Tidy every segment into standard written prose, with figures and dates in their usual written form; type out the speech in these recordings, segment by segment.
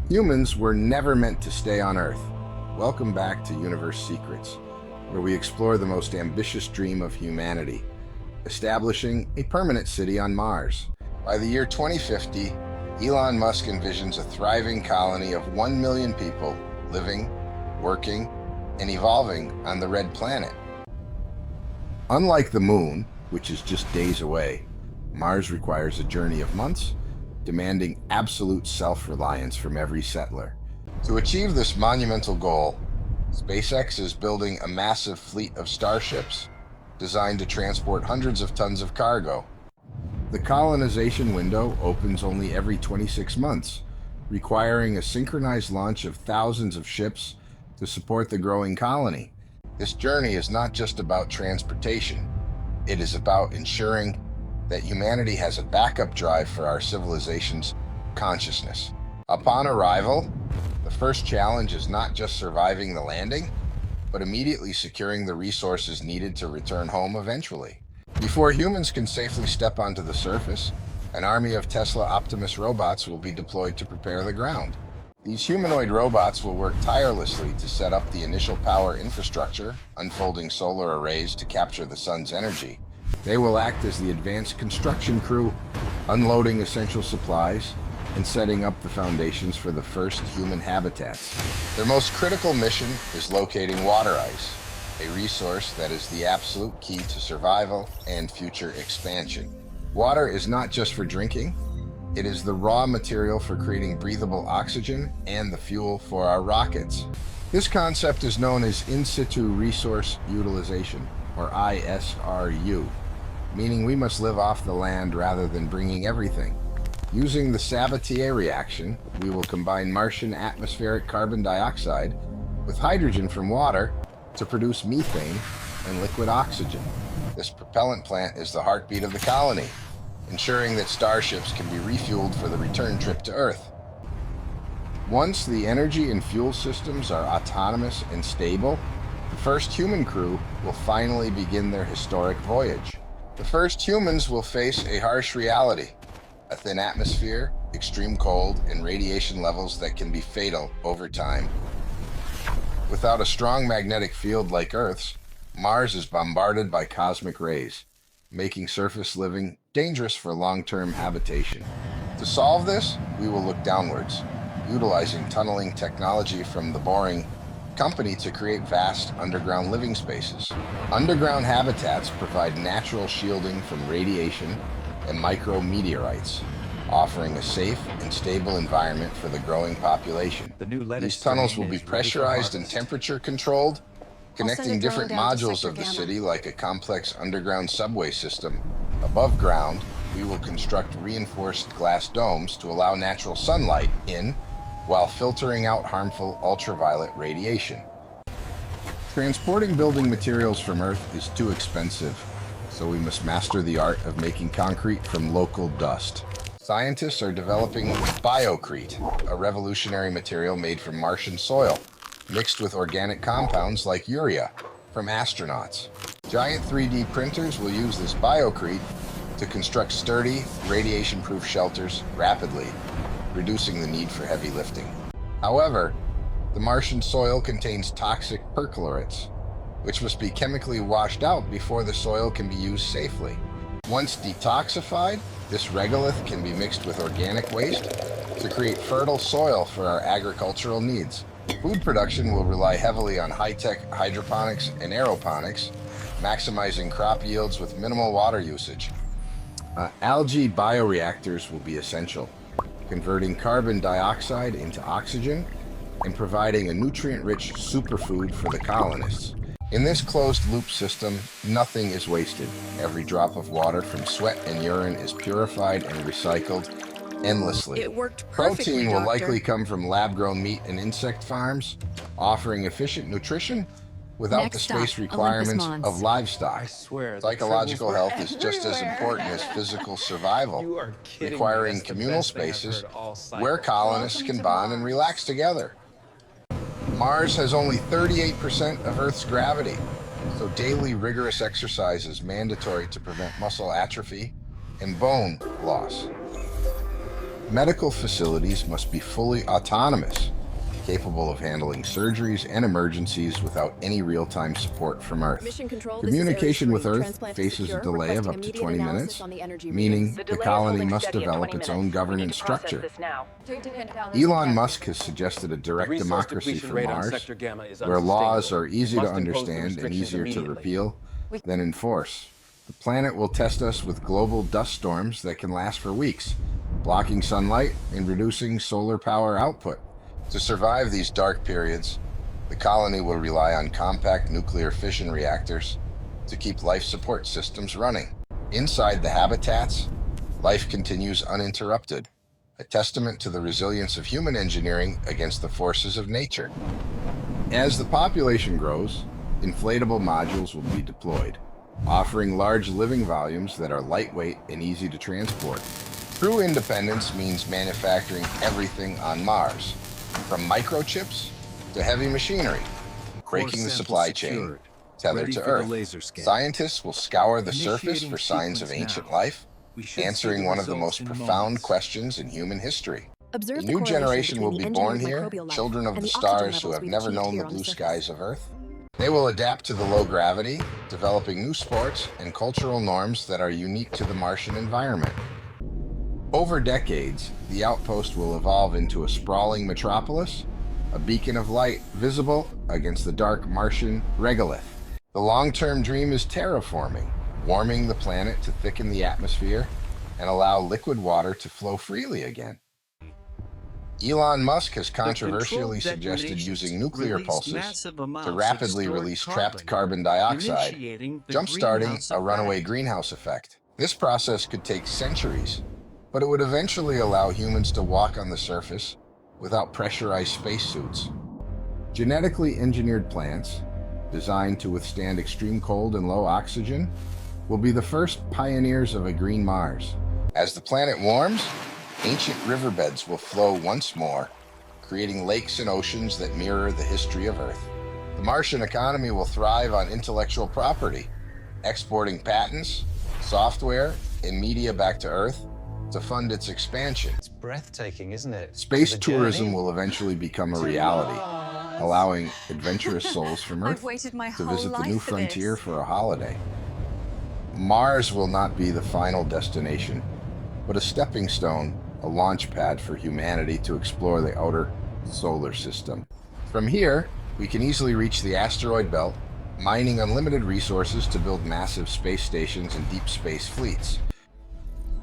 Humans were never meant to stay on Earth. Welcome back to Universe Secrets, where we explore the most ambitious dream of humanity, establishing a permanent city on Mars. By the year 2050, Elon Musk envisions a thriving colony of 1 million people living, working, and evolving on the red planet. Unlike the Moon, which is just days away, Mars requires a journey of months, demanding absolute self-reliance from every settler. To achieve this monumental goal, SpaceX is building a massive fleet of Starships designed to transport hundreds of tons of cargo. The colonization window opens only every 26 months, requiring a synchronized launch of thousands of ships to support the growing colony. This journey is not just about transportation. It is about ensuring that humanity has a backup drive for our civilization's consciousness. Upon arrival, the first challenge is not just surviving the landing, but immediately securing the resources needed to return home eventually. Before humans can safely step onto the surface, an army of Tesla Optimus robots will be deployed to prepare the ground. These humanoid robots will work tirelessly to set up the initial power infrastructure, unfolding solar arrays to capture the sun's energy. They will act as the advanced construction crew, unloading essential supplies and setting up the foundations for the first human habitats. Their most critical mission is locating water ice, a resource that is the absolute key to survival and future expansion. Water is not just for drinking, it is the raw material for creating breathable oxygen and the fuel for our rockets. This concept is known as In Situ Resource Utilization, or ISRU, meaning we must live off the land rather than bringing everything. Using the Sabatier reaction, we will combine Martian atmospheric carbon dioxide with hydrogen from water to produce methane and liquid oxygen. This propellant plant is the heartbeat of the colony, ensuring that starships can be refueled for the return trip to Earth. Once the energy and fuel systems are autonomous and stable, the first human crew will finally begin their historic voyage. The first humans will face a harsh reality: a thin atmosphere, extreme cold, and radiation levels that can be fatal over time. Without a strong magnetic field like Earth's, Mars is bombarded by cosmic rays, making surface living dangerous for long-term habitation. To solve this, we will look downwards, utilizing tunneling technology from the Boring Company to create vast underground living spaces. Underground habitats provide natural shielding from radiation and micrometeorites, offering a safe and stable environment for the growing population. These tunnels will be pressurized and temperature controlled, connecting different modules of the city like a complex underground subway system. Above ground, we will construct reinforced glass domes to allow natural sunlight in while filtering out harmful ultraviolet radiation. Transporting building materials from Earth is too expensive, so we must master the art of making concrete from local dust. Scientists are developing biocrete, a revolutionary material made from Martian soil, mixed with organic compounds like urea from astronauts. Giant 3D printers will use this biocrete to construct sturdy, radiation-proof shelters rapidly, reducing the need for heavy lifting. However, the Martian soil contains toxic perchlorates, which must be chemically washed out before the soil can be used safely. Once detoxified, this regolith can be mixed with organic waste to create fertile soil for our agricultural needs. Food production will rely heavily on high-tech hydroponics and aeroponics, maximizing crop yields with minimal water usage. Algae bioreactors will be essential, converting carbon dioxide into oxygen and providing a nutrient-rich superfood for the colonists. In this closed-loop system, nothing is wasted. Every drop of water from sweat and urine is purified and recycled endlessly. It worked perfectly, Protein will Doctor. likely come from lab-grown meat and insect farms, offering efficient nutrition without Next the space stop, requirements Olympus of Mons. livestock. I swear, the Psychological tribbles were health is just as everywhere. important as physical survival, You are kidding me. requiring That's the communal best thing I've spaces heard all cycle. where colonists Welcome can to bond and Mars. relax together. Mars has only 38% of Earth's gravity, so daily rigorous exercise is mandatory to prevent muscle atrophy and bone loss. Medical facilities must be fully autonomous, capable of handling surgeries and emergencies without any real-time support from Earth. Mission Control, Communication with Earth transplant faces a secure, delay of requesting up to immediate 20 analysis minutes, on the energy meaning readings. the delay is colony holding must steady at develop 20 its minutes. own We governance need to process structure. this now. Elon Musk has suggested a direct Resource democracy depletion for rate on Mars, Sector Gamma is where laws unsustainable. are easy It to must impose the understand and restrictions easier to immediately. repeal than enforce. The planet will test us with global dust storms that can last for weeks, blocking sunlight and reducing solar power output. To survive these dark periods, the colony will rely on compact nuclear fission reactors to keep life support systems running. Inside the habitats, life continues uninterrupted, a testament to the resilience of human engineering against the forces of nature. As the population grows, inflatable modules will be deployed, offering large living volumes that are lightweight and easy to transport. True independence means manufacturing everything on Mars, from microchips to heavy machinery, breaking the supply chain, tethered to Earth. Scientists will scour the surface for signs of ancient life, answering one of the most profound questions in human history. A new generation will be born here, children of the stars who have never known the blue skies of Earth. They will adapt to the low gravity, developing new sports and cultural norms that are unique to the Martian environment. Over decades, the outpost will evolve into a sprawling metropolis, a beacon of light visible against the dark Martian regolith. The long-term dream is terraforming, warming the planet to thicken the atmosphere and allow liquid water to flow freely again. Elon Musk has controversially suggested using nuclear pulses to rapidly release trapped carbon dioxide, jump-starting a runaway greenhouse effect. This process could take centuries, but it would eventually allow humans to walk on the surface without pressurized spacesuits. Genetically engineered plants, designed to withstand extreme cold and low oxygen, will be the first pioneers of a green Mars. As the planet warms, ancient riverbeds will flow once more, creating lakes and oceans that mirror the history of Earth. The Martian economy will thrive on intellectual property, exporting patents, software, and media back to Earth to fund its expansion. It's breathtaking, isn't it? Space tourism will eventually become a reality, allowing adventurous souls from Earth to visit the new frontier for a holiday. Mars will not be the final destination, but a stepping stone, a launch pad for humanity to explore the outer solar system. From here, we can easily reach the asteroid belt, mining unlimited resources to build massive space stations and deep space fleets.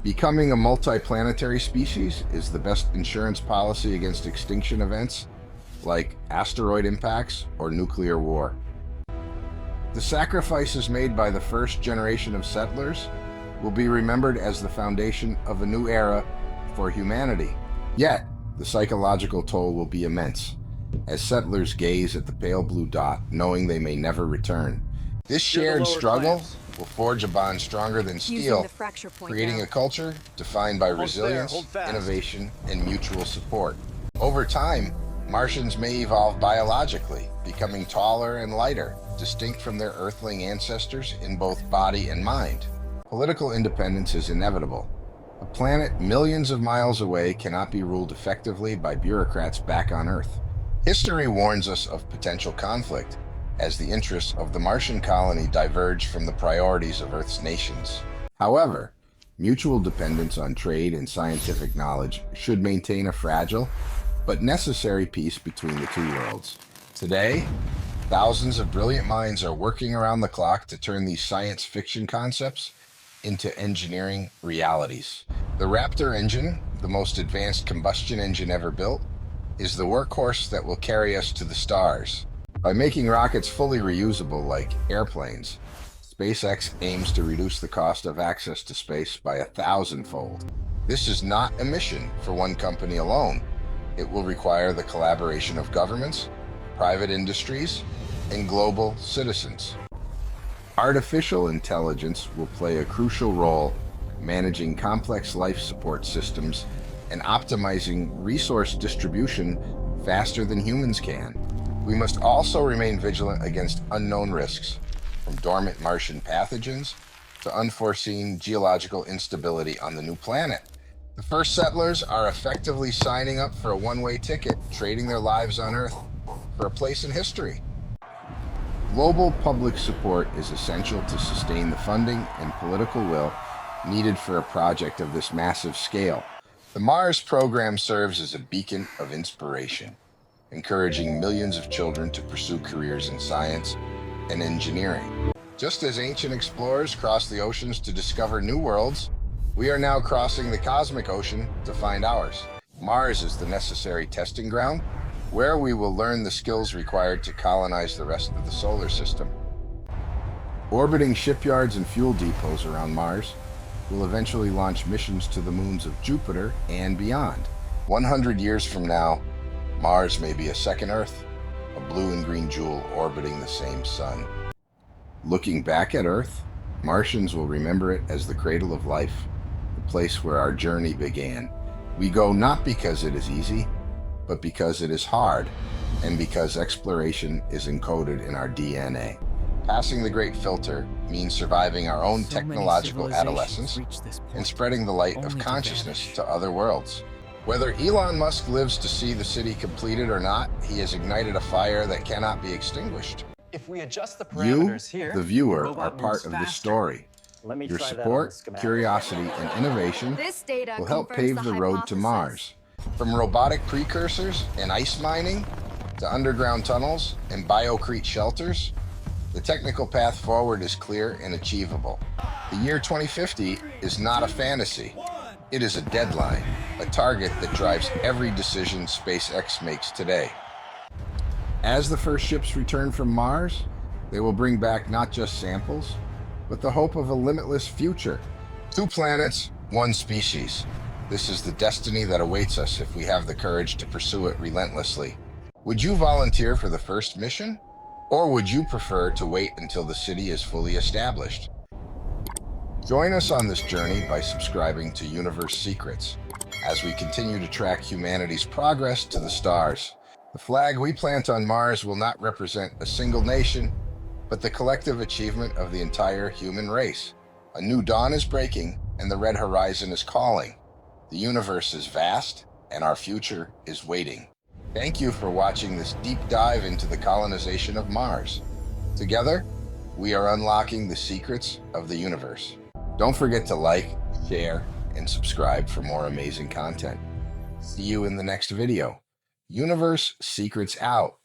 Becoming a multi-planetary species is the best insurance policy against extinction events like asteroid impacts or nuclear war. The sacrifices made by the first generation of settlers will be remembered as the foundation of a new era for humanity. Yet, the psychological toll will be immense, as settlers gaze at the pale blue dot, knowing they may never return. This shared struggle will forge a bond stronger than steel, creating a culture defined by resilience, innovation, and mutual support. Over time, Martians may evolve biologically, becoming taller and lighter, distinct from their Earthling ancestors in both body and mind. Political independence is inevitable. A planet millions of miles away cannot be ruled effectively by bureaucrats back on Earth. History warns us of potential conflict, as the interests of the Martian colony diverge from the priorities of Earth's nations. However, mutual dependence on trade and scientific knowledge should maintain a fragile but necessary peace between the two worlds. Today, thousands of brilliant minds are working around the clock to turn these science fiction concepts into engineering realities. The Raptor engine, the most advanced combustion engine ever built, is the workhorse that will carry us to the stars. By making rockets fully reusable like airplanes, SpaceX aims to reduce the cost of access to space by 1,000-fold. This is not a mission for one company alone. It will require the collaboration of governments, private industries, and global citizens. Artificial intelligence will play a crucial role managing complex life support systems and optimizing resource distribution faster than humans can. We must also remain vigilant against unknown risks, from dormant Martian pathogens to unforeseen geological instability on the new planet. The first settlers are effectively signing up for a one-way ticket, trading their lives on Earth for a place in history. Global public support is essential to sustain the funding and political will needed for a project of this massive scale. The Mars program serves as a beacon of inspiration, encouraging millions of children to pursue careers in science and engineering. Just as ancient explorers crossed the oceans to discover new worlds, we are now crossing the cosmic ocean to find ours. Mars is the necessary testing ground, where we will learn the skills required to colonize the rest of the solar system. Orbiting shipyards and fuel depots around Mars will eventually launch missions to the moons of Jupiter and beyond. 100 years from now, Mars may be a second Earth, a blue and green jewel orbiting the same sun. Looking back at Earth, Martians will remember it as the cradle of life, the place where our journey began. We go not because it is easy, but because it is hard, and because exploration is encoded in our DNA. Passing the Great Filter means surviving our own technological adolescence and spreading the light of consciousness to other worlds. Whether Elon Musk lives to see the city completed or not, he has ignited a fire that cannot be extinguished. If we adjust the You, parameters here, the viewer, robot are part moves of the faster. story. Let me Your try that on the support, schematic. curiosity, and innovation This data will help confirms pave the road to hypothesis. Mars. From robotic precursors and ice mining to underground tunnels and biocrete shelters, the technical path forward is clear and achievable. The year 2050 is not a fantasy. It is a deadline, a target that drives every decision SpaceX makes today. As the first ships return from Mars, they will bring back not just samples, but the hope of a limitless future. 2 planets, 1 species. This is the destiny that awaits us if we have the courage to pursue it relentlessly. Would you volunteer for the first mission? Or would you prefer to wait until the city is fully established? Join us on this journey by subscribing to Universe Secrets as we continue to track humanity's progress to the stars. The flag we plant on Mars will not represent a single nation, but the collective achievement of the entire human race. A new dawn is breaking, and the red horizon is calling. The universe is vast, and our future is waiting. Thank you for watching this deep dive into the colonization of Mars. Together, we are unlocking the secrets of the universe. Don't forget to like, share, and subscribe for more amazing content. See you in the next video. Universe Secrets out.